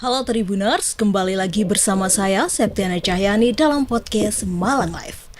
Halo Tribuners, kembali lagi bersama saya Septiana Cahyani dalam podcast Malang Live.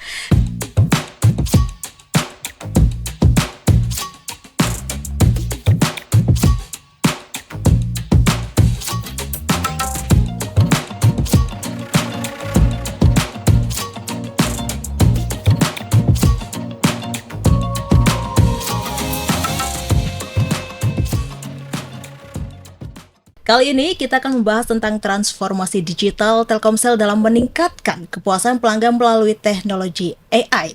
Kali ini kita akan membahas tentang transformasi digital Telkomsel dalam meningkatkan kepuasan pelanggan melalui teknologi AI.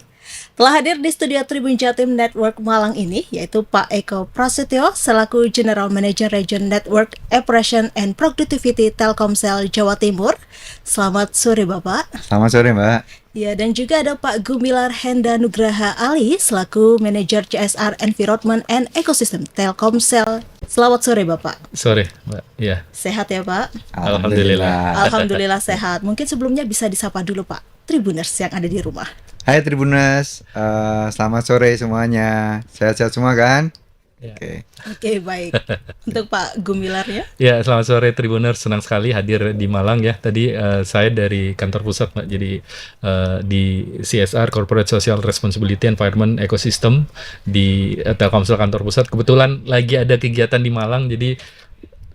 Telah hadir di studio Tribun Jatim Network Malang ini, yaitu Pak Eko Prasetyo selaku General Manager Region Network Operation and Productivity Telkomsel Jawa Timur. Selamat sore Bapak. Selamat sore Mbak. Ya, dan juga ada Pak Gumilar Henda Nugraha Ali selaku Manager CSR Environment and Ecosystem Telkomsel. Selamat sore Bapak. Sore Mbak, ya. Sehat ya Pak? Alhamdulillah. Alhamdulillah sehat. Mungkin sebelumnya bisa disapa dulu Pak Tribuners yang ada di rumah. Hai Tribuners, selamat sore semuanya. Sehat-sehat semua kan? Ya. Oke, baik. Untuk Pak Gumilar ya. Ya, selamat sore Tribuners, senang sekali hadir di Malang ya. Tadi saya dari kantor pusat Mbak, jadi di CSR Corporate Social Responsibility Environment Ecosystem di Telkomsel kantor pusat. Kebetulan lagi ada kegiatan di Malang, jadi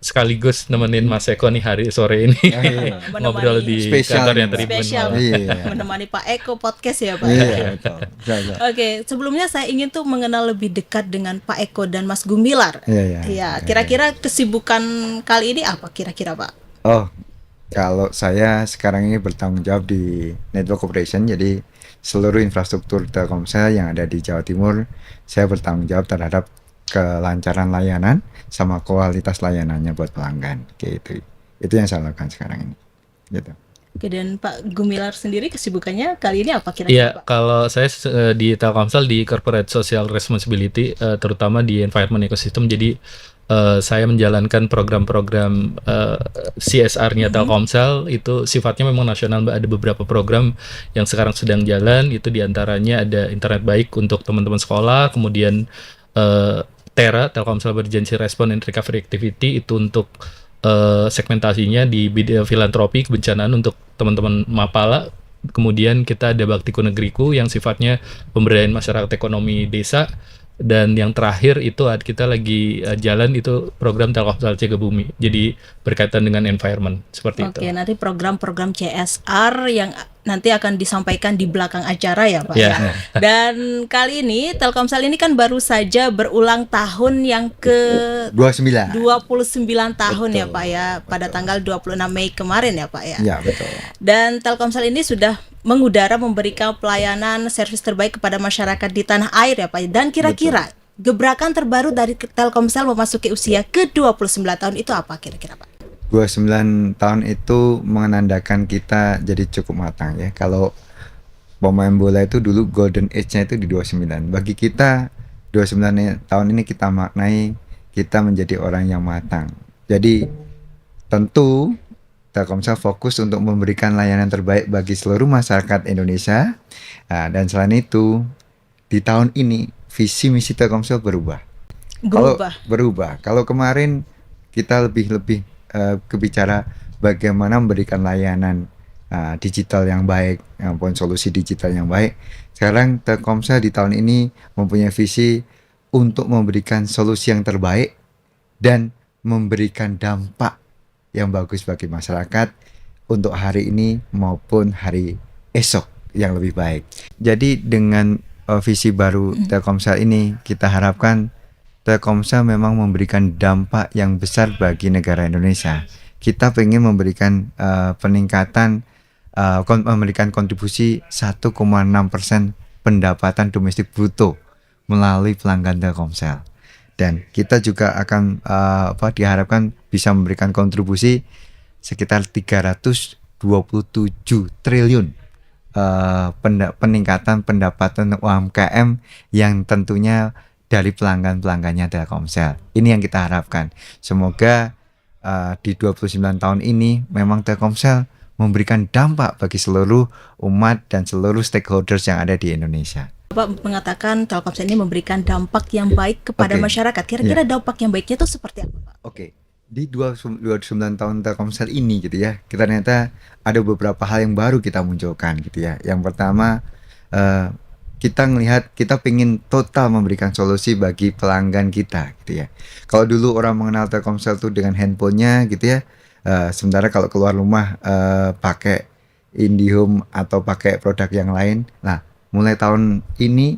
sekaligus nemenin Mas Eko nih hari sore ini ngobrol di kantornya Tribun Malang. Menemani Pak Eko podcast ya Pak. Iya. Oke, sebelumnya saya ingin tuh mengenal lebih dekat dengan Pak Eko dan Mas Gumilar. Iya. Kira-kira kesibukan kali ini apa kira-kira Pak? Oh, kalau saya sekarang ini bertanggung jawab di Network Operation, jadi seluruh infrastruktur Telkomsel yang ada di Jawa Timur, saya bertanggung jawab terhadap kelancaran layanan sama kualitas layanannya buat pelanggan, gitu. Itu yang saya lakukan sekarang ini, gitu. Oke, dan Pak Gumilar sendiri kesibukannya kali ini apa kira-kira Iya, Pak? kalau saya di Telkomsel di Corporate Social Responsibility, terutama di Environment Ecosystem, jadi saya menjalankan program-program CSR-nya Telkomsel, itu sifatnya memang nasional Mbak. Ada beberapa program yang sekarang sedang jalan, itu diantaranya ada internet baik untuk teman-teman sekolah, kemudian TERA, Telkomsel Emergency Response and Recovery Activity, itu untuk segmentasinya di bidang filantropi kebencanaan untuk teman-teman Mapala. Kemudian kita ada Baktiku Negeriku yang sifatnya pemberdayaan masyarakat ekonomi desa. Dan yang terakhir itu kita lagi jalan itu program Telkomsel Jaga Bumi. Jadi berkaitan dengan environment seperti itu. Oke, nanti program-program CSR yang nanti akan disampaikan di belakang acara ya Pak. Ya. Dan kali ini Telkomsel ini kan baru saja berulang tahun yang ke 29 tahun. Betul. Ya Pak ya, pada tanggal 26 Mei kemarin ya Pak ya. Iya, betul. Dan Telkomsel ini sudah mengudara memberikan pelayanan servis terbaik kepada masyarakat di tanah air ya Pak. Dan kira-kira gebrakan terbaru dari Telkomsel memasuki usia ke-29 tahun itu apa kira-kira Pak? 29 tahun itu menandakan kita jadi cukup matang ya. Kalau pemain bola itu dulu golden age-nya itu di 29. Bagi kita 29 tahun ini kita maknai kita menjadi orang yang matang. Jadi tentu Telkomsel fokus untuk memberikan layanan terbaik bagi seluruh masyarakat Indonesia. Dan selain itu di tahun ini visi misi Telkomsel berubah. Kalau kemarin kita lebih kebicara bagaimana memberikan layanan digital yang baik, maupun solusi digital yang baik. Sekarang Telkomsel di tahun ini mempunyai visi untuk memberikan solusi yang terbaik dan memberikan dampak yang bagus bagi masyarakat untuk hari ini maupun hari esok yang lebih baik. Jadi dengan visi baru Telkomsel ini kita harapkan Telkomsel memang memberikan dampak yang besar bagi negara Indonesia. Kita ingin memberikan peningkatan, memberikan kontribusi 1,6% pendapatan domestik bruto melalui pelanggan Telkomsel. Dan kita juga akan diharapkan bisa memberikan kontribusi sekitar 327 triliun peningkatan pendapatan UMKM yang tentunya dari pelanggan-pelanggannya Telkomsel. Ini yang kita harapkan. Semoga di 29 tahun ini memang Telkomsel memberikan dampak bagi seluruh umat dan seluruh stakeholders yang ada di Indonesia. Bapak mengatakan Telkomsel ini memberikan dampak yang baik kepada masyarakat. Kira-kira dampak yang baiknya itu seperti apa Pak? Oke. Di 29 tahun Telkomsel ini gitu ya, kita ternyata ada beberapa hal yang baru kita munculkan gitu ya. Yang pertama, eh, kita ngelihat kita pengen total memberikan solusi bagi pelanggan kita gitu ya. Kalau dulu orang mengenal Telkomsel tuh dengan handphonenya gitu ya, sementara kalau keluar rumah pakai IndiHome atau pakai produk yang lain. Nah, mulai tahun ini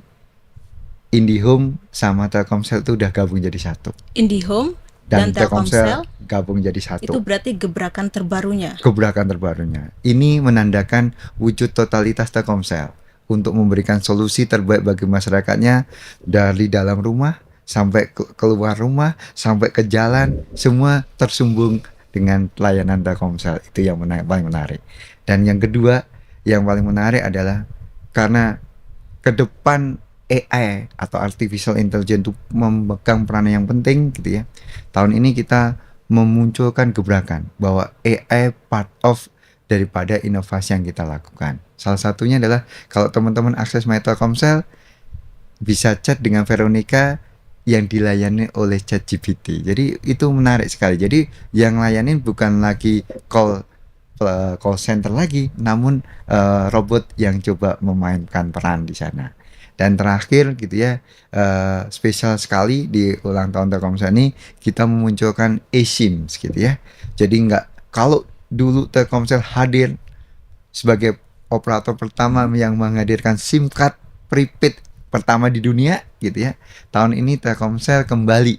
IndiHome sama Telkomsel tuh udah gabung jadi satu. IndiHome Dan dan Telkomsel gabung jadi itu satu. berarti gebrakan terbarunya. Gebrakan terbarunya. Ini menandakan wujud totalitas Telkomsel untuk memberikan solusi terbaik bagi masyarakatnya dari dalam rumah sampai keluar rumah sampai ke jalan, semua tersumbung dengan layanan Telkomsel. Itu yang paling menarik. Dan yang kedua yang paling menarik adalah karena ke depan AI atau artificial intelligence itu memegang peran yang penting gitu ya. Tahun ini kita memunculkan gebrakan bahwa AI part of daripada inovasi yang kita lakukan. Salah satunya adalah kalau teman-teman akses My Telkomsel bisa chat dengan Veronica yang dilayani oleh ChatGPT. Jadi itu menarik sekali. Jadi yang layanin bukan lagi call center lagi, namun robot yang coba memainkan peran di sana. Dan terakhir gitu ya, spesial sekali di ulang tahun Telkomsel ini kita memunculkan eSIM gitu ya. Jadi kalau dulu Telkomsel hadir sebagai operator pertama yang menghadirkan SIM card prepaid pertama di dunia gitu ya. Tahun ini Telkomsel kembali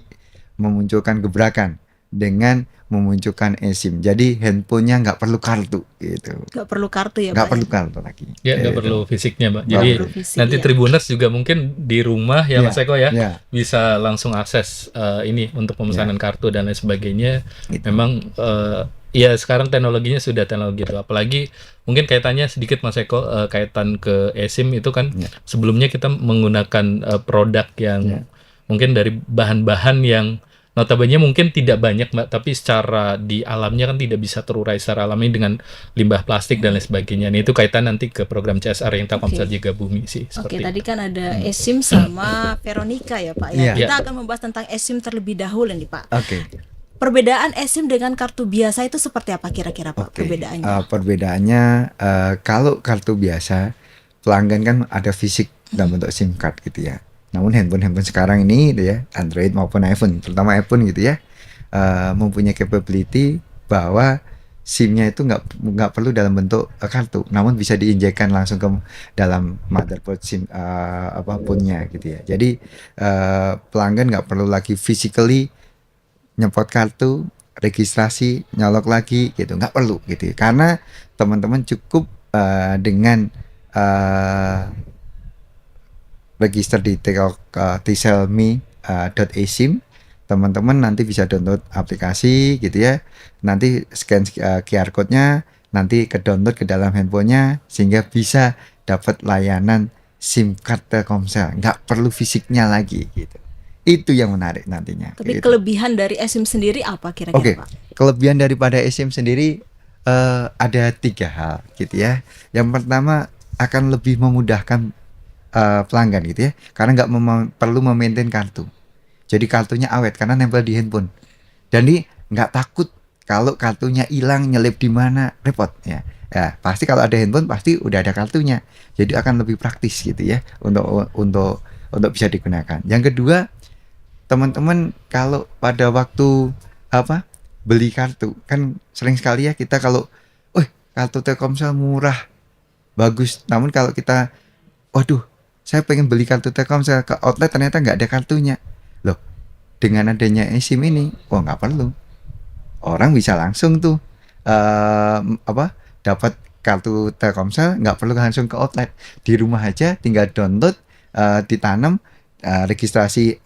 memunculkan gebrakan dengan memunculkan eSIM. Jadi handphonenya nggak perlu kartu gitu. Nggak perlu kartu ya, Nggak Pak? perlu kartu lagi. Ya, nggak Gitu. perlu fisiknya, Mbak. Nggak Jadi perlu fisik, nanti ya. Tribuners juga mungkin di rumah ya, Iya, Mas Eko ya, iya. bisa langsung akses ini untuk pemesanan kartu dan lain sebagainya. Gitu. Memang ya sekarang teknologinya sudah teknologi itu. Apalagi mungkin kaitannya sedikit Mas Eko, kaitan ke eSIM itu kan Iya. sebelumnya kita menggunakan produk yang Iya. mungkin dari bahan-bahan yang notabene mungkin tidak banyak, Mbak, tapi secara di alamnya kan tidak bisa terurai secara alami dengan limbah plastik dan lain sebagainya. Nah, itu kaitan nanti ke program CSR yang Telkomsel juga bumi sih. Oke, Seperti tadi kan ada eSIM sama Veronica ya, Pak ya. Iya. Kita akan membahas tentang eSIM terlebih dahulu nih, Pak. Oke. Perbedaan eSIM dengan kartu biasa itu seperti apa kira-kira, Pak? Oke. Perbedaannya. Perbedaannya kalau kartu biasa pelanggan kan ada fisik dalam bentuk SIM card gitu ya. Namun handphone sekarang ini gitu ya, Android maupun iPhone, terutama iPhone gitu ya, mempunyai capability bahwa SIM-nya itu nggak perlu dalam bentuk kartu, namun bisa diinjekkan langsung ke dalam motherboard SIM apapun-nya gitu ya. Jadi pelanggan nggak perlu lagi physically nyepot kartu, registrasi, nyolok lagi gitu, nggak perlu gitu ya. Karena teman-teman cukup dengan register di tselme.eSIM, teman-teman nanti bisa download aplikasi gitu ya, nanti scan QR code-nya, nanti ke download ke dalam handphonenya sehingga bisa dapat layanan SIM card Telkomsel, nggak perlu fisiknya lagi gitu. Itu yang menarik nantinya. Tapi gitu. kelebihan dari eSIM sendiri apa kira-kira, Oke, Pak? kelebihan daripada eSIM sendiri ada 3 hal gitu ya. Yang pertama akan lebih memudahkan pelanggan gitu ya, karena nggak perlu memaintain kartu. Jadi kartunya awet karena nempel di handphone. Jadi nggak takut kalau kartunya hilang, nyelip di mana, repot ya. Ya pasti kalau ada handphone pasti udah ada kartunya. Jadi akan lebih praktis gitu ya untuk bisa digunakan. Yang kedua, teman-teman kalau pada waktu beli kartu kan sering sekali ya kita kalau kartu Telkomsel murah bagus, namun kalau kita waduh saya pengen beli kartu Telkomsel ke outlet ternyata nggak ada kartunya loh. Dengan adanya eSIM ini nggak perlu, orang bisa langsung tuh dapat kartu Telkomsel, nggak perlu langsung ke outlet, di rumah aja tinggal download, ditanam, registrasi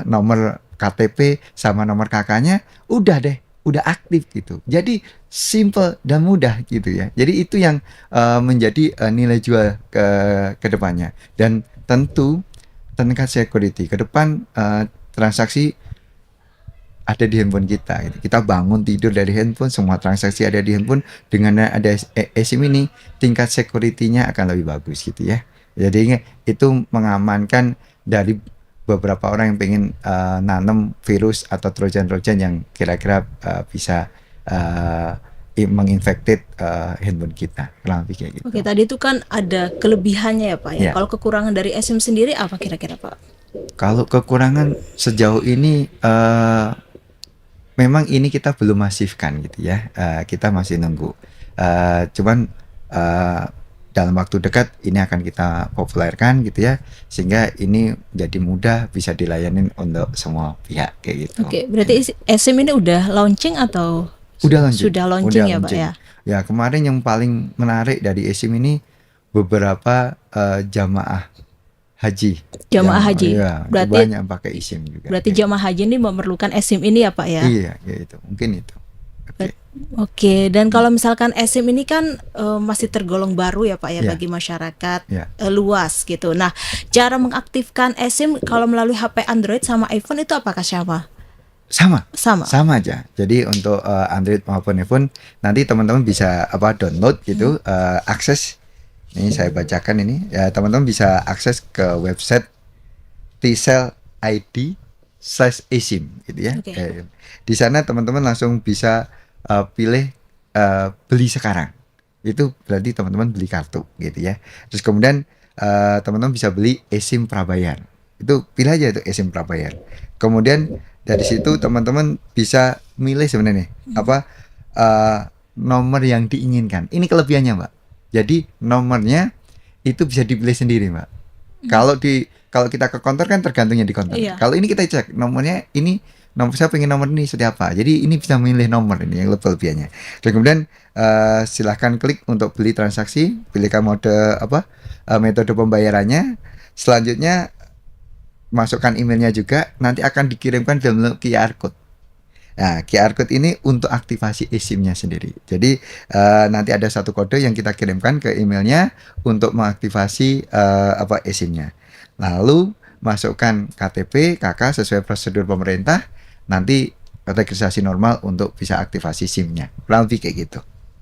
nomor KTP sama nomor KK-nya, udah deh, udah aktif gitu. Jadi simple dan mudah gitu ya. Jadi itu yang menjadi nilai jual ke depannya. Dan tentu tingkat security ke depan, transaksi ada di handphone kita gitu. Kita bangun tidur dari handphone, semua transaksi ada di handphone. Dengan ada eSIM ini, tingkat security-nya akan lebih bagus gitu ya. Jadi itu mengamankan dari beberapa orang yang pengen nanam virus atau trojan-trojan yang kira-kira bisa menginfected handphone kita, kurang lebih kayak gitu. Oke, tadi itu kan ada kelebihannya ya Pak ya. Iya. Kalau kekurangan dari eSIM sendiri apa kira-kira Pak? Kalau kekurangan sejauh ini memang ini kita belum masifkan gitu ya. Kita masih nunggu. Cuman dalam waktu dekat ini akan kita populerkan gitu ya, sehingga ini jadi mudah bisa dilayanin untuk semua pihak kayak gitu. Oke, berarti eSIM ini udah launching atau Udah launching. sudah launching Udah ya Pak launching. ya? Ya, kemarin yang paling menarik dari eSIM ini beberapa jamaah haji. Jamaah haji. Iya, Berarti- banyak pakai eSIM juga. Berarti jamaah haji ini memerlukan eSIM ini ya Pak ya? Iya, ya itu. Mungkin itu. Oke. Oke, dan kalau misalkan eSIM ini kan masih tergolong baru ya Pak ya Ya. bagi masyarakat Ya. luas gitu. Nah, cara mengaktifkan eSIM kalau melalui HP Android sama iPhone itu apakah sama? Sama Sama. aja. Jadi untuk Android maupun iPhone nanti teman-teman bisa download gitu, akses. Ini saya bacakan ini. Ya, teman-teman bisa akses ke website T-Cell ID/eSIM gitu ya. Oke. Di sana teman-teman langsung bisa pilih beli sekarang. Itu berarti teman-teman beli kartu gitu ya. Terus kemudian teman-teman bisa beli eSIM prabayar. Itu pilih aja itu eSIM prabayar. Kemudian dari situ teman-teman bisa milih sebenarnya nomor yang diinginkan. Ini kelebihannya, Mbak. Jadi nomornya itu bisa dipilih sendiri, Mbak. Kalau kita ke kantor kan tergantungnya di kantor. Iya. Kalau ini kita cek nomornya ini, nomor saya pengen nomor ini seperti apa. Jadi ini bisa milih nomor ini yang kelebihannya. Dan kemudian silahkan klik untuk beli transaksi, pilihkan metode pembayarannya. Selanjutnya masukkan emailnya juga, nanti akan dikirimkan dalam QR code. Nah, QR code ini untuk aktivasi eSIM-nya sendiri. Jadi nanti ada satu kode yang kita kirimkan ke emailnya untuk mengaktifasi eSIM-nya. Lalu masukkan KTP, KK sesuai prosedur pemerintah. Nanti registrasi normal untuk bisa aktivasi SIM-nya. Kurang lebih kayak gitu.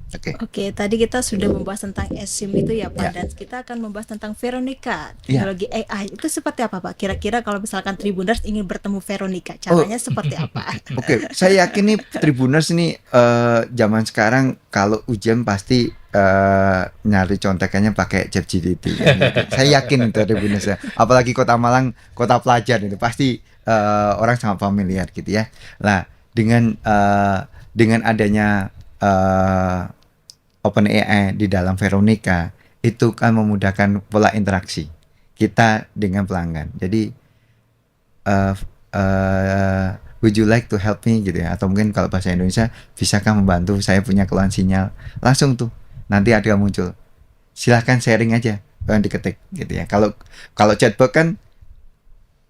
Oke. Oke, tadi kita sudah membahas tentang eSIM itu ya Pak, Ya. dan kita akan membahas tentang Veronica, Ya. teknologi AI. Itu seperti apa Pak? Kira-kira kalau misalkan Tribuners ingin bertemu Veronica, caranya seperti apa? Oke, saya yakin nih Tribuners ini zaman sekarang kalau ujian pasti nyari contekannya pakai ChatGPT. Kan, gitu. Saya yakin itu Tribuners ya. Apalagi Kota Malang, kota pelajar itu pasti orang sangat familiar gitu ya. Nah, dengan adanya OpenAI di dalam Veronica itu kan memudahkan pola interaksi kita dengan pelanggan. Jadi would you like to help me gitu ya, atau mungkin kalau bahasa Indonesia, bisakah membantu saya punya keluhan sinyal, langsung tuh nanti ada muncul, silahkan sharing aja yang diketik gitu ya. Kalau chatbot kan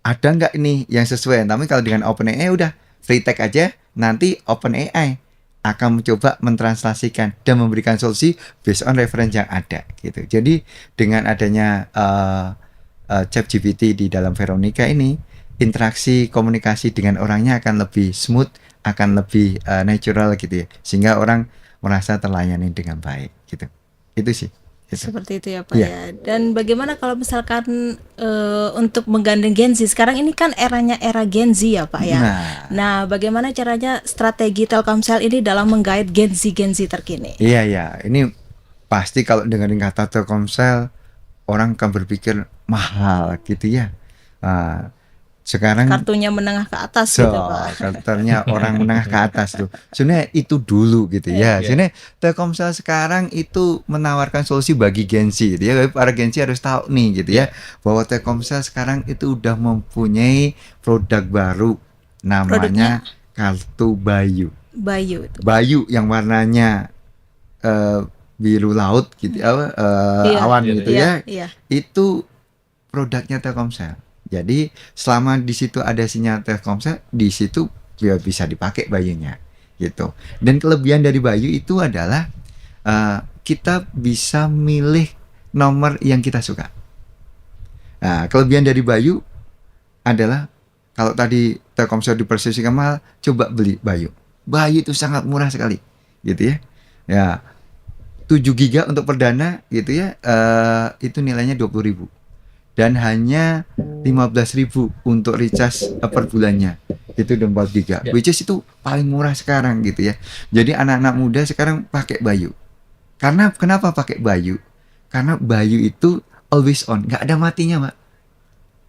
ada nggak ini yang sesuai, tapi kalau dengan OpenAI udah free text aja, nanti OpenAI akan mencoba mentranslasikan dan memberikan solusi based on reference yang ada gitu. Jadi dengan adanya ChatGPT di dalam Veronica ini, interaksi komunikasi dengan orangnya akan lebih smooth, akan lebih natural gitu ya, sehingga orang merasa terlayani dengan baik gitu. Itu sih. Gitu. Seperti itu ya Pak Iya. ya. Dan bagaimana kalau misalkan untuk menggandeng Gen Z? Sekarang ini kan eranya era Gen Z ya Pak ya. Nah, bagaimana caranya strategi Telkomsel ini dalam menggait Gen Z terkini? Iya, ini pasti kalau dengerin kata Telkomsel orang akan berpikir mahal gitu ya. Sekarang Kartunya menengah ke atas gitu Pak. kartunya orang menengah ke atas tuh. Sebenarnya itu dulu gitu ya. Sebenarnya Telkomsel sekarang itu menawarkan solusi bagi Gen Z gitu ya. Para Gen Z harus tahu nih gitu ya, bahwa Telkomsel sekarang itu udah mempunyai produk baru namanya kartu Bayu. Bayu itu. Bayu yang warnanya biru laut gitu Iya, awan gitu ya. Iya. Itu produknya Telkomsel. Jadi selama di situ ada sinyal Telkomsel, di situ ya bisa dipakai Bayunya gitu. Dan kelebihan dari Bayu itu adalah kita bisa milih nomor yang kita suka. Nah, kelebihan dari Bayu adalah kalau tadi Telkomsel dipersepsikan mahal, coba beli Bayu. Bayu itu sangat murah sekali gitu ya. Ya, 7 GB untuk perdana gitu ya, itu nilainya 20.000. dan hanya 15.000 untuk recharge per bulannya. Itu 24 giga. Ya. Which is itu paling murah sekarang gitu ya. Jadi anak-anak muda sekarang pakai Bayu. Karena kenapa pakai Bayu? Karena Bayu itu always on, nggak ada matinya, Mbak.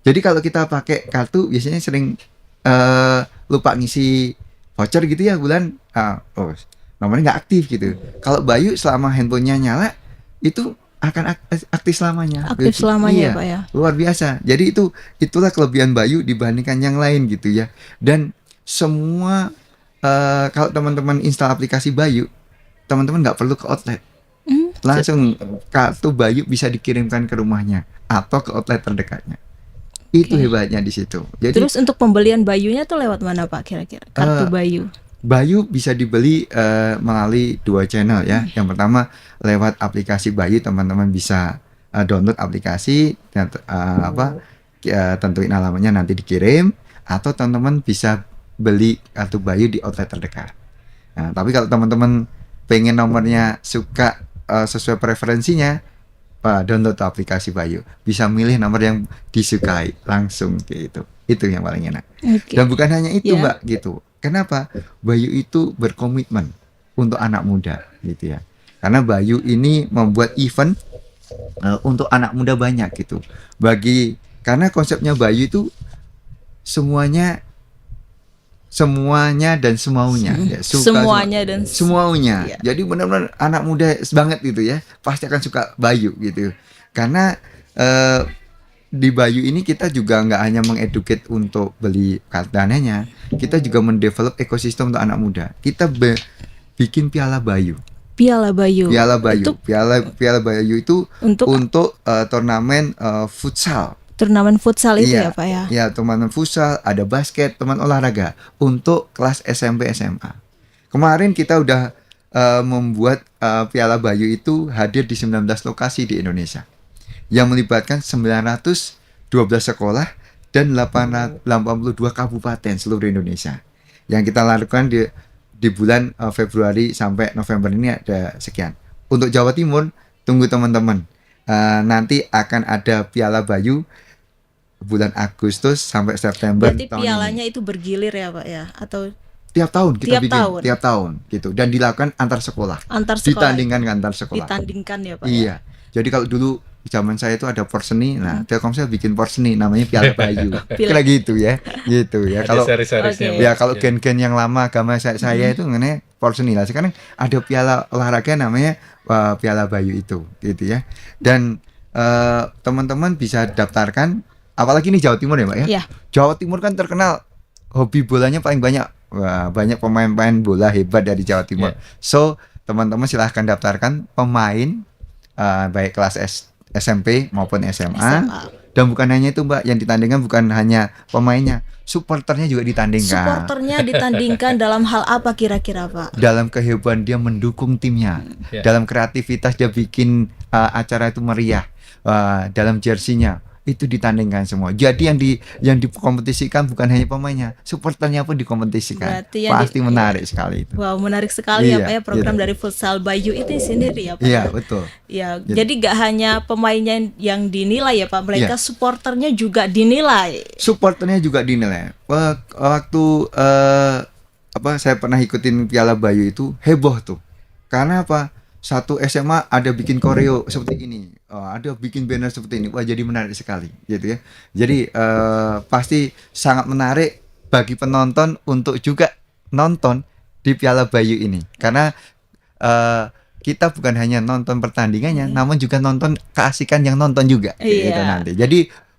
Jadi kalau kita pakai kartu biasanya sering lupa ngisi voucher gitu ya bulan, nomornya nggak aktif gitu. Kalau Bayu selama handphonenya nyala itu akan aktif selamanya. Aktif selamanya Iya, Pak ya. luar biasa. Jadi itulah kelebihan Bayu dibandingkan yang lain gitu ya. Dan semua kalau teman-teman install aplikasi Bayu, teman-teman nggak perlu ke outlet. Langsung kartu Bayu bisa dikirimkan ke rumahnya atau ke outlet terdekatnya. Itu hebatnya di situ. Jadi Terus untuk pembelian Bayunya tuh lewat mana Pak kira-kira? Kartu Bayu. Bayu bisa dibeli melalui 2 channel ya. Yang pertama lewat aplikasi Bayu, teman-teman bisa download aplikasi dan tentuin alamatnya nanti dikirim, atau teman-teman bisa beli kartu Bayu di outlet terdekat. Nah, tapi kalau teman-teman pengen nomornya suka sesuai preferensinya, download aplikasi Bayu, bisa milih nomor yang disukai langsung gitu. Itu yang paling enak. Dan bukan hanya itu Mbak gitu. Kenapa? Bayu itu berkomitmen untuk anak muda gitu ya. Karena Bayu ini membuat event untuk anak muda banyak gitu. Karena konsepnya Bayu itu semuanya dan semaunya ya, semuanya. Iya. Jadi benar-benar anak muda banget gitu ya, pasti akan suka Bayu gitu. Karena di Bayu ini kita juga nggak hanya mengeduket untuk beli dananya, kita juga mendevelop ekosistem untuk anak muda. Kita bikin Piala Bayu. Piala Bayu. Piala Bayu itu untuk turnamen futsal. Turnamen futsal itu ya Pak ya? Ya, turnamen futsal, ada basket, teman olahraga untuk kelas SMP SMA. Kemarin kita udah membuat Piala Bayu itu hadir di 19 lokasi di Indonesia, yang melibatkan 912 sekolah dan 882 kabupaten seluruh Indonesia. Yang kita lakukan di bulan Februari sampai November ini ada sekian. Untuk Jawa Timur, tunggu teman-teman. Nanti akan ada Piala Bayu bulan Agustus sampai September. Berarti pialanya itu bergilir ya Pak ya? Atau tiap tahun kita bikin, tiap tahun gitu, dan dilakukan antar sekolah. Ditandingkan antar sekolah. Ditandingkan ya Pak. Iya. Jadi kalau dulu zaman saya itu ada porseni, nah Telkomsel bikin porseni namanya Piala Bayu. Kira gitu ya. Gitu ya. Kalau kalau gen-gen yang lama agama saya itu mengenai porseni lah. Sekarang ada piala olahraga namanya Piala Bayu itu gitu ya. Dan teman-teman bisa daftarkan, apalagi ini Jawa Timur ya Mbak ya. Iya. Jawa Timur kan terkenal hobi bolanya paling banyak. Wah, banyak pemain-pemain bola hebat dari Jawa Timur. So, teman-teman silahkan daftarkan pemain baik kelas SMP maupun SMA. Dan bukan hanya itu Mbak, yang ditandingkan bukan hanya pemainnya, supporternya juga ditandingkan. Supporternya ditandingkan dalam hal apa kira-kira Pak? Dalam kehebatan dia mendukung timnya, dalam kreativitas dia bikin acara itu meriah, dalam jersinya itu ditandingkan semua. Jadi yang dikompetisikan bukan hanya pemainnya, supporternya pun dikompetisikan. Pasti menarik sekali itu. Wow, menarik sekali ya Pak ya program dari Futsal Bayu itu sendiri ya Pak. Iya, betul. Ya, jadi gak hanya pemainnya yang dinilai ya Pak, mereka supporternya juga dinilai. Supporternya juga dinilai. Waktu saya pernah ikutin Piala Bayu itu heboh tuh. Karena apa? Satu SMA ada bikin koreo seperti ini, ada bikin banner seperti ini. Wah, jadi menarik sekali gitu ya. Jadi pasti sangat menarik bagi penonton untuk juga nonton di Piala Bayu ini, karena kita bukan hanya nonton pertandingannya, namun juga nonton keasikan yang nonton juga gitu nanti. Jadi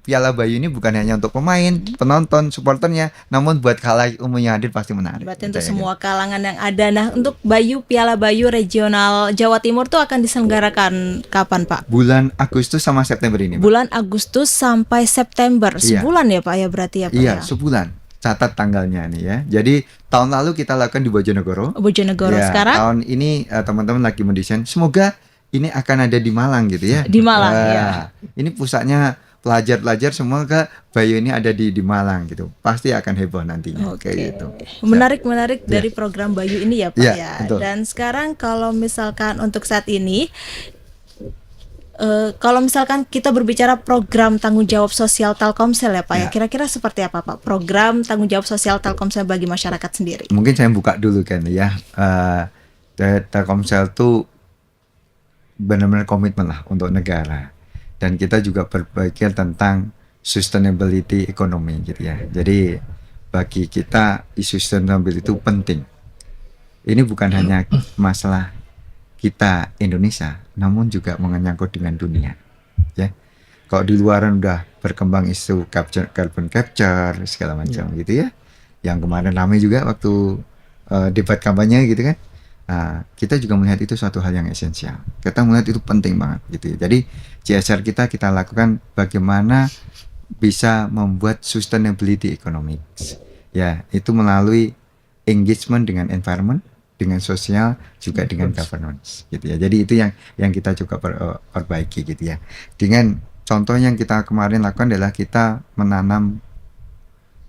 Piala Bayu ini bukan hanya untuk pemain, penonton, supporternya, namun buat khalayak umum yang hadir pasti menarik. Berarti untuk semua kalangan yang ada. Nah, untuk Piala Bayu regional Jawa Timur tuh akan diselenggarakan kapan Pak? Bulan Agustus sama September ini Pak. Bulan Agustus sampai September, sebulan ya Pak ya berarti ya Pak? Iya, sebulan. Catat tanggalnya nih ya. Jadi tahun lalu kita lakukan di Bojonegoro. Sekarang? Tahun ini teman-teman lagi mendesain. Semoga ini akan ada di Malang gitu ya. Di Malang ya. Ini pusatnya pelajar-pelajar semua ke Bayu ini ada di Malang gitu. Pasti akan heboh nantinya kayak gitu. Menarik dari program Bayu ini ya Pak ya. Betul. Dan sekarang kalau misalkan untuk saat ini Kalau misalkan kita berbicara program tanggung jawab sosial Telkomsel ya Pak ya, Ya. kira-kira seperti apa Pak program tanggung jawab sosial Telkomsel bagi masyarakat sendiri? Mungkin saya buka dulu kan ya. Telkomsel tuh benar-benar komitmen lah untuk negara, dan kita juga berpikir tentang sustainability ekonomi gitu ya. Jadi bagi kita isu sustainability itu penting. Ini bukan hanya masalah kita Indonesia, namun juga menyangkut dengan dunia ya. Kalau di luaran udah berkembang isu carbon capture segala macam gitu ya, yang kemarin ramai juga waktu debat kampanye gitu kan. Nah, kita juga melihat itu suatu hal yang esensial. Kita melihat itu penting banget gitu ya. Jadi CSR kita lakukan bagaimana bisa membuat sustainability economics ya, itu melalui engagement dengan environment, dengan sosial, juga dengan governance gitu ya. Jadi itu yang kita juga perbaiki gitu ya. Dengan contoh yang kita kemarin lakukan adalah kita menanam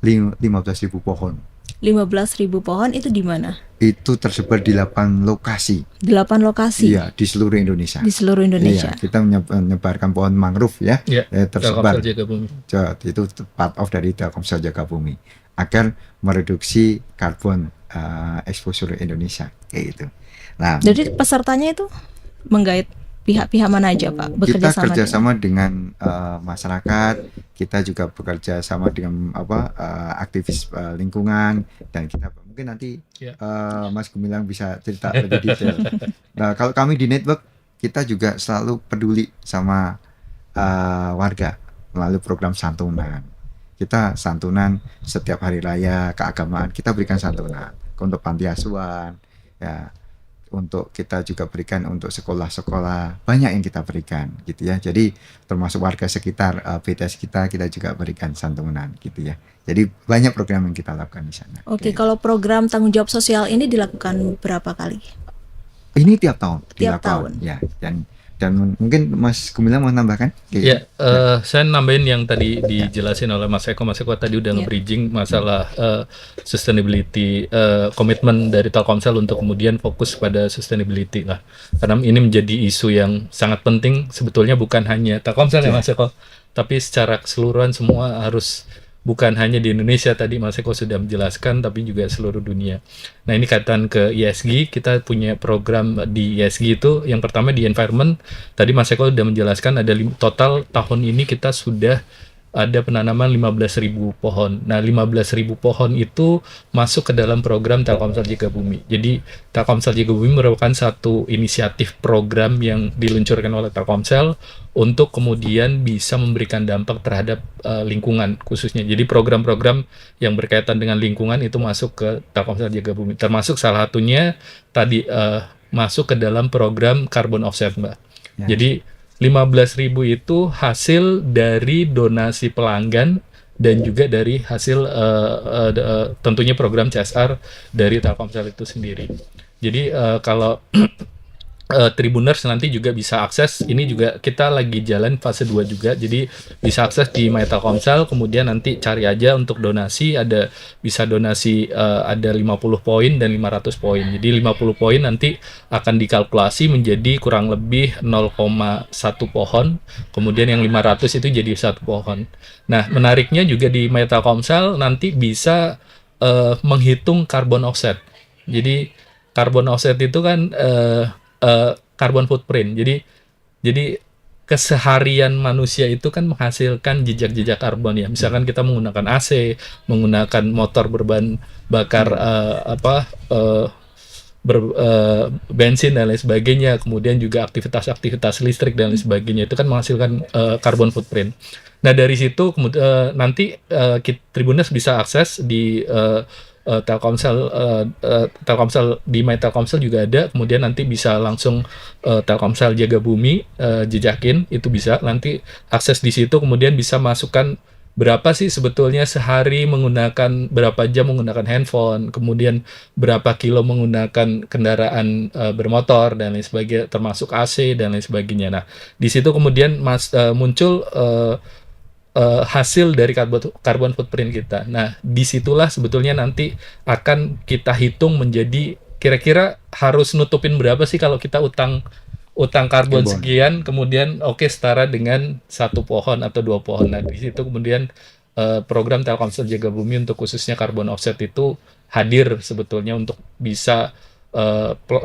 15.000 pohon. 15.000 pohon itu di mana? Itu tersebar di 8 lokasi. 8 lokasi Iya, di seluruh Indonesia. di seluruh Indonesia. Iya, kita menyebarkan pohon mangrove ya, Ya, tersebar. Telkomsel Jaga Bumi. Itu part of dari Telkomsel Jaga Bumi agar mereduksi karbon exposure Indonesia kayak gitu. Nah, Jadi pesertanya itu menggait pihak-pihak mana aja Pak? Bekerja kita sama kerjasama dengan masyarakat, kita juga bekerja sama dengan aktivis lingkungan, dan kita mungkin nanti Ya. Mas Gumilang bisa cerita lebih detail. Nah, kalau kami di network, kita juga selalu peduli sama warga melalui program santunan. Kita santunan setiap hari raya keagamaan, kita berikan santunan untuk panti asuhan ya. Untuk kita juga berikan untuk sekolah-sekolah, banyak yang kita berikan gitu ya. Jadi termasuk warga sekitar BTS kita juga berikan santunan gitu ya. Jadi banyak program yang kita lakukan di sana. Oke, Kayak kalau program tanggung jawab sosial ini dilakukan berapa kali? ini tiap tahun Tiap dilakukan, tahun. ya. Dan mungkin Mas Gumilang mau nambahkan? Ya, saya nambahin yang tadi dijelasin oleh Mas Eko. Mas Eko tadi udah Ya. nge-bridging masalah sustainability komitmen dari Telkomsel untuk kemudian fokus pada sustainability lah. Karena ini menjadi isu yang sangat penting sebetulnya, bukan hanya Telkomsel ya Mas Eko, tapi secara keseluruhan semua harus, bukan hanya di Indonesia tadi Mas Eko sudah menjelaskan, tapi juga seluruh dunia. Nah, ini kaitan ke ESG, kita punya program di ESG itu, yang pertama di environment, tadi Mas Eko sudah menjelaskan ada total tahun ini kita sudah ada penanaman 15.000 pohon. Nah, 15.000 pohon itu masuk ke dalam program Telkomsel Jaga Bumi. Jadi, Telkomsel Jaga Bumi merupakan satu inisiatif program yang diluncurkan oleh Telkomsel untuk kemudian bisa memberikan dampak terhadap lingkungan khususnya. Jadi, program-program yang berkaitan dengan lingkungan itu masuk ke Telkomsel Jaga Bumi. Termasuk salah satunya tadi masuk ke dalam program carbon offset, Mbak. Ya. Jadi 15.000 itu hasil dari donasi pelanggan dan juga dari hasil tentunya program CSR dari Telkomsel itu sendiri. Jadi kalau Tribuners nanti juga bisa akses, ini juga kita lagi jalan fase 2 juga, jadi bisa akses di My Telkomsel, kemudian nanti cari aja untuk donasi, ada bisa donasi ada 50 poin dan 500 poin. Jadi 50 poin nanti akan dikalkulasi menjadi kurang lebih 0,1 pohon, kemudian yang 500 itu jadi 1 pohon. Nah, menariknya juga di My Telkomsel nanti bisa menghitung carbon offset. Jadi carbon offset itu kan carbon footprint. Jadi keseharian manusia itu kan menghasilkan jejak-jejak karbon ya. Misalkan kita menggunakan AC, menggunakan motor berbahan bakar bensin dan lain sebagainya, kemudian juga aktivitas-aktivitas listrik dan lain sebagainya, itu kan menghasilkan carbon footprint. Nah, dari situ nanti Tribuners bisa akses di Telkomsel di My Telkomsel juga ada, kemudian nanti bisa langsung Telkomsel Jaga Bumi jejakin, itu bisa nanti akses di situ, kemudian bisa masukkan berapa sih sebetulnya sehari menggunakan, berapa jam menggunakan handphone, kemudian berapa kilo menggunakan kendaraan bermotor dan lain sebagainya, termasuk AC dan lain sebagainya. Nah, di situ kemudian muncul hasil dari carbon footprint kita. Nah, disitulah sebetulnya nanti akan kita hitung menjadi kira-kira harus nutupin berapa sih kalau kita utang utang karbon Karbon. sekian, kemudian oke setara dengan 1 pohon atau 2 pohon. Nah di situ kemudian program Telkomsel Jaga Bumi untuk khususnya carbon offset itu hadir sebetulnya untuk bisa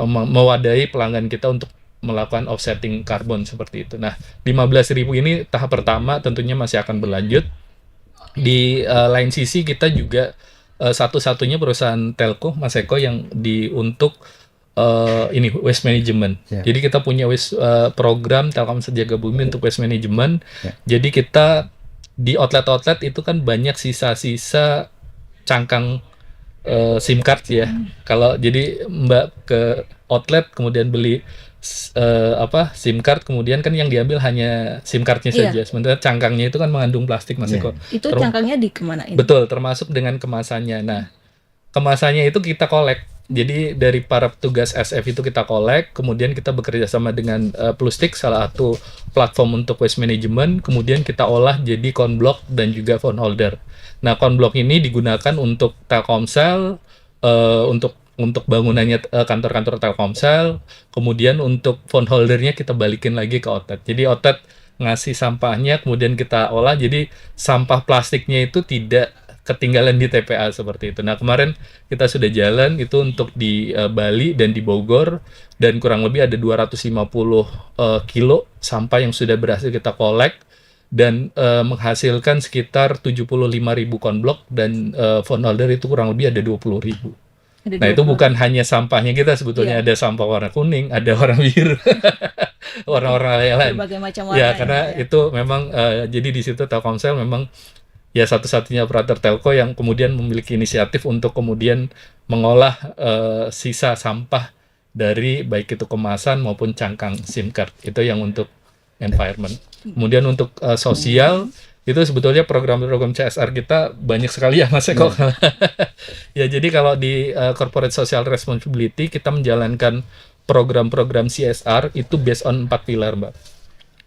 mewadahi pelanggan kita untuk melakukan offsetting karbon seperti itu. Nah, 15.000 ini tahap pertama tentunya masih akan berlanjut. Di lain sisi kita juga satu-satunya perusahaan telco Mas Eko yang untuk ini waste management. Ya. Jadi kita punya program Telkomsel Jaga Bumi untuk waste management. Ya. Jadi kita di outlet-outlet itu kan banyak sisa-sisa cangkang SIM card ya. Kalau jadi Mbak ke outlet kemudian beli SIM card, kemudian kan yang diambil hanya SIM cardnya Iya. saja. Sementara cangkangnya itu kan mengandung plastik Mas Iya. Eko. Itu Terus- cangkangnya dikemanain? Betul, termasuk dengan kemasannya. Nah, kemasannya itu kita kolek. Jadi dari para petugas SF itu kita kolek, kemudian kita bekerja sama dengan Plustik, salah satu platform untuk waste management, kemudian kita olah jadi Conblock dan juga phone holder. Nah, Conblock ini digunakan untuk Telkomsel, untuk bangunannya kantor-kantor Telkomsel, kemudian untuk phone holdernya kita balikin lagi ke outlet. Jadi outlet ngasih sampahnya, kemudian kita olah, jadi sampah plastiknya itu tidak ketinggalan di TPA seperti itu. Nah, kemarin kita sudah jalan itu untuk di Bali dan di Bogor, dan kurang lebih ada 250 kilo sampah yang sudah berhasil kita kolek dan menghasilkan sekitar 75.000 Conblock dan phone holder itu kurang lebih ada 20.000. Ada Nah, itu 20. bukan hanya sampahnya kita, sebetulnya Iya. ada sampah warna kuning, ada warna biru, warna-warna lain. Berbagai macam warna. Ya, karena itu memang jadi di situ Telkomsel memang ya satu-satunya operator telco yang kemudian memiliki inisiatif untuk kemudian mengolah sisa sampah dari baik itu kemasan maupun cangkang SIM card. Itu yang untuk environment. Kemudian untuk sosial itu sebetulnya program-program CSR kita banyak sekali ya Mas Eko. Ya, jadi kalau di Corporate Social Responsibility kita menjalankan program-program CSR itu based on 4 pilar, Mbak.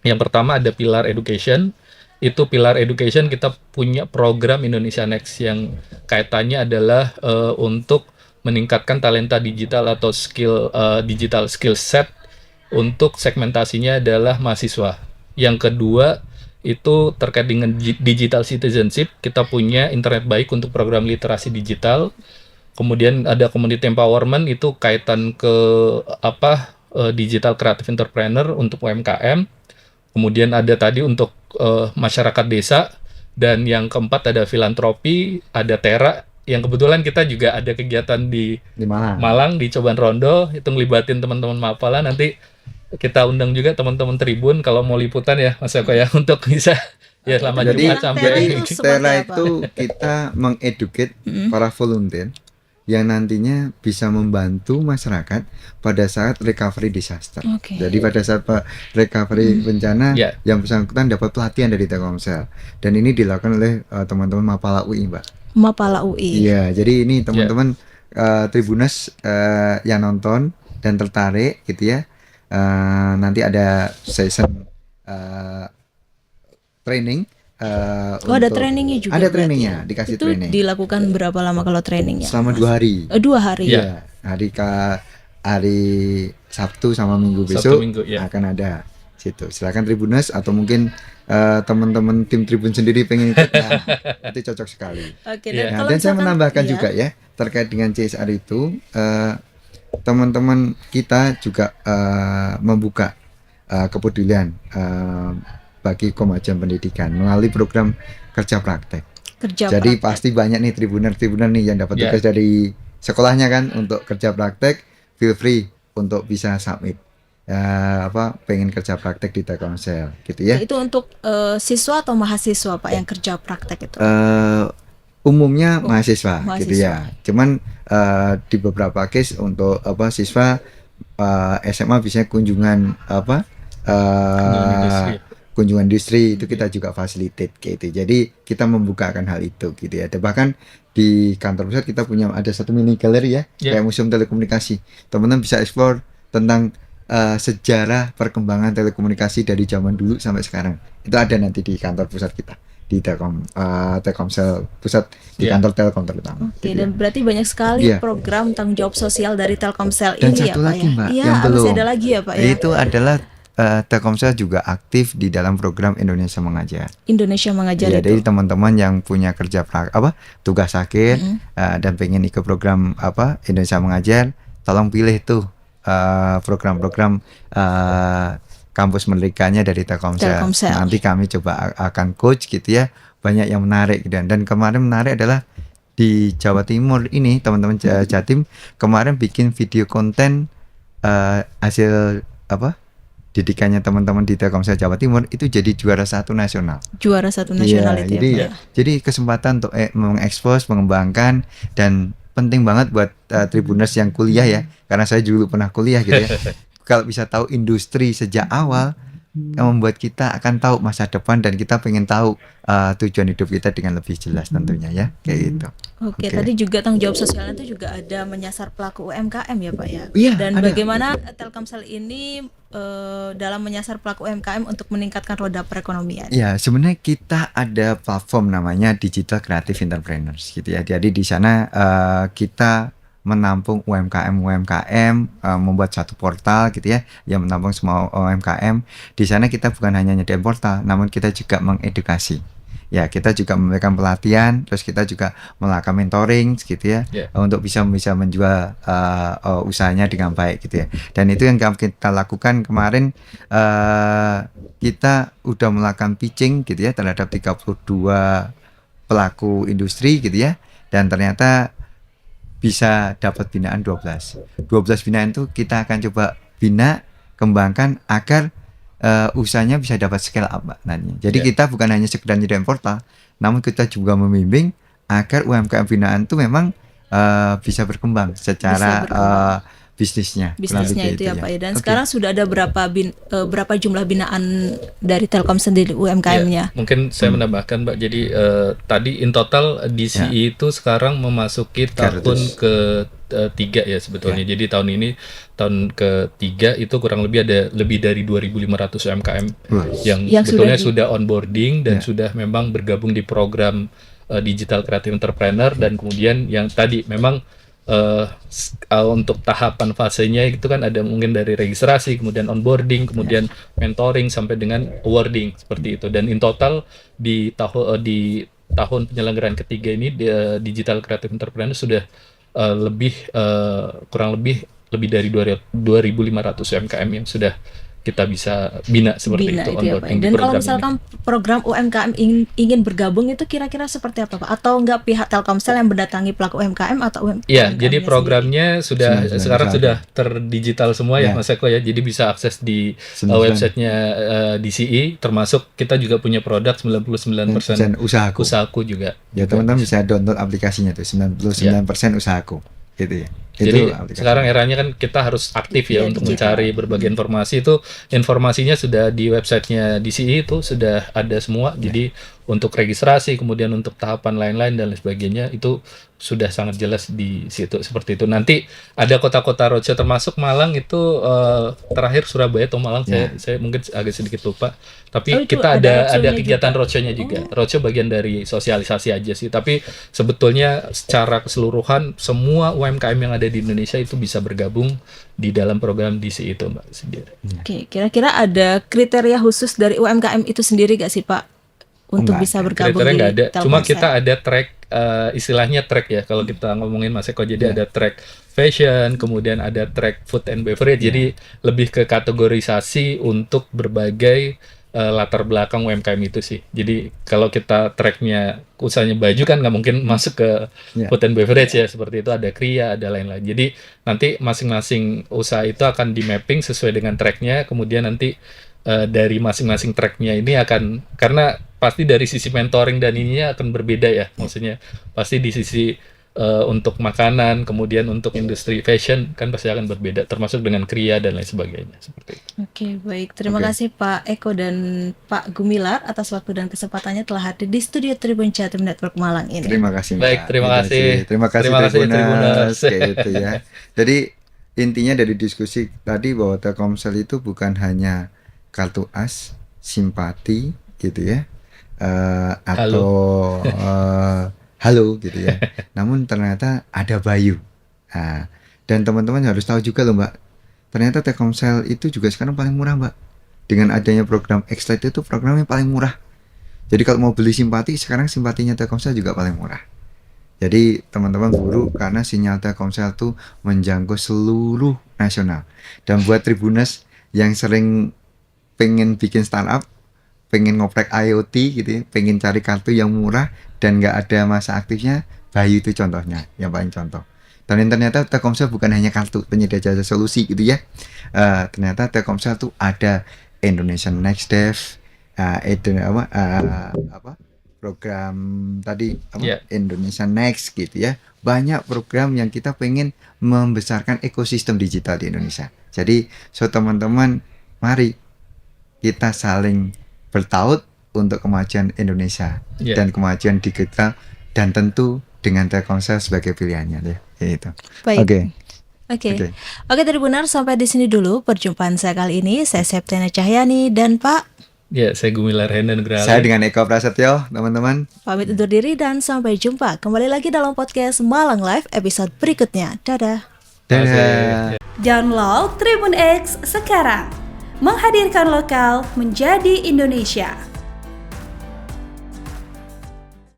Yang pertama ada pilar education. Itu pilar education kita punya program Indonesia Next yang kaitannya adalah untuk meningkatkan talenta digital atau digital skill set untuk segmentasinya adalah mahasiswa. Yang kedua itu terkait dengan digital citizenship, kita punya internet baik untuk program literasi digital. Kemudian ada community empowerment, itu kaitan ke digital creative entrepreneur untuk UMKM. Kemudian ada tadi untuk masyarakat desa, dan yang keempat ada filantropi, ada Tera, yang kebetulan kita juga ada kegiatan di Malang. Malang di Coban Rondo, itu ngelibatin teman-teman Mapala. Nanti kita undang juga teman-teman Tribun kalau mau liputan ya Mas Eko ya, untuk bisa ya selama Jadi, Jumat Tera sampai itu seperti Tera apa? itu kita mengeduket para volunteer yang nantinya bisa membantu masyarakat pada saat recovery disaster. Oke. Jadi pada saat recovery bencana, Ya. yang bersangkutan dapat pelatihan dari Telkomsel, dan ini dilakukan oleh teman-teman Mapala UI, Mbak. Mapala UI. Iya, jadi ini teman-teman Tribuners yang nonton dan tertarik gitu ya, nanti ada session training. Oh, ada trainingnya juga. Ada berarti trainingnya, ya? dikasih Itu training dilakukan berapa lama kalau trainingnya? selama Mas? 2 hari. 2 hari. Iya. Iya, hari Sabtu sama Minggu Sabtu, besok Minggu, ya. akan ada situ. Silakan Tribuners atau mungkin teman-teman tim Tribun sendiri pengen ikut, nah, itu cocok sekali. Oke. Iya. Dan Nah, kalau dan saya misalkan- menambahkan iya. juga ya terkait dengan CSR itu, teman-teman kita juga membuka kepedulian bagi kemajuan pendidikan melalui program kerja praktek. Kerja Jadi praktek. pasti banyak nih tribuner nih yang dapat Ya. tugas dari sekolahnya kan untuk kerja praktek, feel free untuk bisa submit. Pengen kerja praktek di Telkomsel gitu ya. Itu untuk siswa atau mahasiswa Pak yang kerja praktek itu? Umumnya mahasiswa gitu mahasiswa. ya. Cuman di beberapa case untuk siswa SMA biasanya kunjungan industri. kunjungan industri itu kita juga facilitate gitu. Jadi kita membukakan hal itu gitu ya. Dan bahkan di kantor pusat kita punya ada satu mini galeri ya, Ya. kayak museum telekomunikasi. Teman-teman bisa explore tentang sejarah perkembangan telekomunikasi dari zaman dulu sampai sekarang. Itu ada nanti di kantor pusat kita, di di Telkomsel pusat di Iya. kantor Telkom terutama. Oke, Gitu dan ya. berarti banyak sekali Iya. program tanggung jawab sosial dari Telkomsel Dan ini ya satu Pak lagi ya? Mbak Iya, yang masih belum, ada lagi ya Pak ya? itu adalah Telkomsel juga aktif di dalam program Indonesia Mengajar. Indonesia Mengajar Ya, itu. jadi teman-teman yang punya tugas akhir dan pengen ikut program Indonesia Mengajar, tolong pilih tuh program-program kampus merdekanya dari Telkomsel. Telkomsel. Nanti kami coba akan coach gitu ya, banyak yang menarik gitu. Dan kemarin menarik adalah di Jawa Timur ini teman-teman Jatim kemarin bikin video konten hasil didikannya teman-teman di Telkomsel Jawa Timur itu jadi juara 1 nasional. Juara 1 nasional Iya, itu jadi, ya Pak ya? jadi kesempatan untuk mengekspos, mengembangkan, dan penting banget buat Tribuners yang kuliah ya, karena saya dulu pernah kuliah gitu ya. Kalau bisa tahu industri sejak awal, membuat kita akan tahu masa depan dan kita pengen tahu tujuan hidup kita dengan lebih jelas tentunya ya, kayak gitu. Oke, Oke. tadi juga tanggung jawab sosialnya itu juga ada menyasar pelaku UMKM ya Pak ya? Iya, Dan ada. bagaimana Telkomsel ini dalam menyasar pelaku UMKM untuk meningkatkan roda perekonomian? Ya, sebenarnya kita ada platform namanya Digital Creative Entrepreneurs gitu ya. Jadi di sana kita menampung UMKM, membuat satu portal gitu ya, yang menampung semua UMKM. Di sana kita bukan hanya nyediain portal, namun kita juga mengedukasi. Ya, kita juga memberikan pelatihan, terus kita juga melakukan mentoring gitu ya, untuk bisa menjual usahanya dengan baik gitu ya. Dan itu yang kita lakukan kemarin, kita udah melakukan pitching gitu ya terhadap 32 pelaku industri gitu ya, dan ternyata bisa dapat binaan 12 binaan itu kita akan coba bina, kembangkan agar usahanya bisa dapat scale up Mbak nantinya. Jadi kita bukan hanya sekedar nyediain portal, namun kita juga membimbing agar UMKM binaan itu memang bisa berkembang secara bisnisnya. kurang Bisnisnya lebih itu ya Pak ya. Dan Oke. sekarang sudah ada berapa jumlah binaan dari Telkom sendiri UMKM-nya? Ya, mungkin saya menambahkan Mbak. Jadi tadi in total DCI itu sekarang memasuki tahun 300. ke-3 ya sebetulnya. Jadi tahun ini tahun ke-3 itu kurang lebih ada lebih dari 2.500 UMKM yang sebetulnya sudah onboarding dan sudah memang bergabung di program Digital Creative Entrepreneur, dan kemudian yang tadi memang untuk tahapan fasenya itu kan ada mungkin dari registrasi, kemudian onboarding, kemudian mentoring sampai dengan awarding seperti itu. Dan in total di tahun penyelenggaraan ketiga ini Digital Creative Entrepreneur sudah kurang lebih dari 2.500 UMKM yang sudah kita bisa bina seperti itu ya Pak. onboarding di Dan kalau program misalkan ini. program UMKM ingin bergabung itu kira-kira seperti apa Pak? Atau enggak pihak Telkomsel yang mendatangi pelaku UMKM atau Ya, UMKM-nya jadi sendiri? programnya sudah sekarang Sudah. sudah terdigital semua ya Ya. Mas Eko ya. Jadi bisa akses di 99. websitenya DCI, termasuk kita juga punya produk 99% usahaku. usahaku juga. Ya, teman-teman bisa download aplikasinya tuh 99% usahaku gitu ya. Jadi aplikasinya. sekarang eranya kan kita harus aktif ya Iya, untuk digital. mencari berbagai informasi. Itu informasinya sudah di websitenya DCI, itu sudah ada semua. Jadi untuk registrasi, kemudian untuk tahapan lain-lain dan lain sebagainya itu sudah sangat jelas di situ seperti itu. Nanti ada kota-kota roadshow termasuk Malang itu terakhir Surabaya atau Malang, saya mungkin agak sedikit lupa. Tapi itu kita ada ada roadshow-nya kegiatan juga? roadshow-nya juga. Roadshow bagian dari sosialisasi aja sih. Tapi sebetulnya secara keseluruhan semua UMKM yang ada di Indonesia itu bisa bergabung di dalam program DCI itu Mbak sendiri. Oke, kira-kira ada kriteria khusus dari UMKM itu sendiri gak sih Pak untuk Enggak bisa ada. bergabung Kriteria di nggak ada, cuma Telkomsel? kita ada track, istilahnya track ya kalau kita ngomongin Mas Eko. Jadi ada track fashion, kemudian ada track food and beverage. Jadi lebih ke kategorisasi untuk berbagai latar belakang UMKM itu sih. Jadi kalau kita tracknya usahanya baju kan nggak mungkin masuk ke food and beverage ya, seperti itu, ada kria, ada lain-lain. Jadi nanti masing-masing usaha itu akan di mapping sesuai dengan tracknya, kemudian nanti dari masing-masing tracknya ini akan, karena pasti dari sisi mentoring dan ininya akan berbeda ya, maksudnya pasti di sisi untuk makanan, kemudian untuk industri fashion kan pasti akan berbeda, termasuk dengan kria dan lain sebagainya seperti itu. Oke, baik. Terima kasih Pak Eko dan Pak Gumilar atas waktu dan kesempatannya telah hadir di studio Tribun Jatim Network Malang ini. Terima kasih Mbak. Baik, terima Gitu kasih. sih. Terima kasih Tribuners. Tribuners, kayak gitu ya. Jadi intinya dari diskusi tadi bahwa Telkomsel itu bukan hanya kartu as, simpati gitu ya. atau halo gitu ya. Namun ternyata ada Bayu. Nah, dan teman-teman harus tahu juga loh Mbak, ternyata Telkomsel itu juga sekarang paling murah Mbak. Dengan adanya program X-Lite itu programnya paling murah. Jadi kalau mau beli simpati, sekarang simpatinya Telkomsel juga paling murah. Jadi teman-teman buru karena sinyal Telkomsel tuh menjangkau seluruh nasional. Dan buat Tribuners yang sering pengen bikin startup, pengen ngoprek IoT gitu ya, pengen cari kartu yang murah dan nggak ada masa aktifnya, Bayu itu contohnya, yang paling contoh. Dan ternyata Telkomsel bukan hanya kartu penyedia jasa solusi gitu ya. Ternyata Telkomsel tuh ada Indonesian Next Dev, program tadi Indonesia Next gitu ya. Banyak program yang kita pengen membesarkan ekosistem digital di Indonesia. Jadi teman-teman, mari kita saling bertaut untuk kemajuan Indonesia dan kemajuan digital, dan tentu dengan Telkomsel sebagai pilihannya ya. Itu. Baik. Oke, Tribunar, sampai di sini dulu perjumpaan saya kali ini. Saya Septiana Cahyani dan Pak. Ya, saya Gumilar Henda Nugrali. Saya dengan Eko Prasetyo, teman-teman. Pamit undur diri dan sampai jumpa kembali lagi dalam podcast Malang Live episode berikutnya. Dadah. Dadah. Download Tribun X sekarang. Menghadirkan lokal menjadi Indonesia.